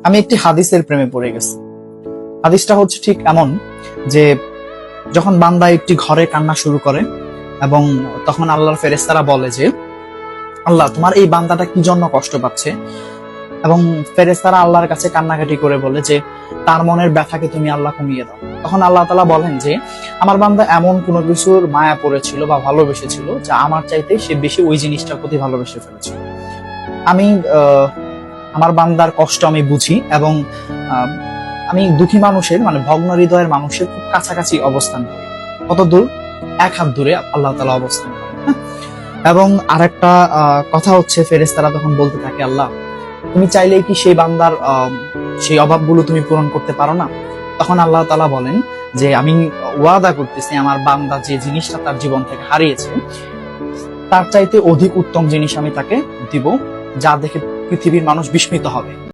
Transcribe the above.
আমি একটি হাদিসের প্রেমে পড়ে গেছি। হাদিসটা হচ্ছে ঠিক এমন যে যখন বান্দা একটি ঘরে কান্না শুরু করে এবং তখন আল্লাহর ফেরেশতারা বলে যে আল্লাহ তোমার এই বান্দাটা কি জন্য কষ্ট পাচ্ছে, এবং ফেরেশতারা আল্লাহর কাছে কান্নাকাটি করে বলে যে তার মনের ব্যথাকে তুমি আল্লাহ কমিয়ে দাও। তখন আল্লাহ তাআলা বলেন যে আমার বান্দা এমন কোনো কিছুর মায়া পড়েছিল বা ভালোবেসেছিল যা আমার চাইতে সে বেশি ওই জিনিসটার প্রতি ভালোবেসে ফেলেছিল। আমি আমার বান্দার কষ্ট আমি বুঝি এবং আমি দুঃখী মানুষের মানে ভগ্ন হৃদয়ের মানুষের খুব কাছাকাছি অবস্থান করি। কত দূর? এক হাত দূরে আল্লাহ তাআলা অবস্থান করেন। হ্যাঁ? এবং আরেকটা কথা হচ্ছে ফেরেশতারা তখন বলতে থাকে আল্লাহ তুমি চাইলেই কি সেই বান্দার সেই অভাবগুলো তুমি পূরণ করতে পারো না? তখন আল্লাহ তাআলা বলেন যে আমি ওয়াদা করতেছি আমার বান্দা যে জিনিসটা তার জীবন থেকে হারিয়েছে তার চাইতে অধিক উত্তম জিনিস আমি তাকে দিব, যা দেখে পৃথিবীর মানুষ বিস্মিত হবে।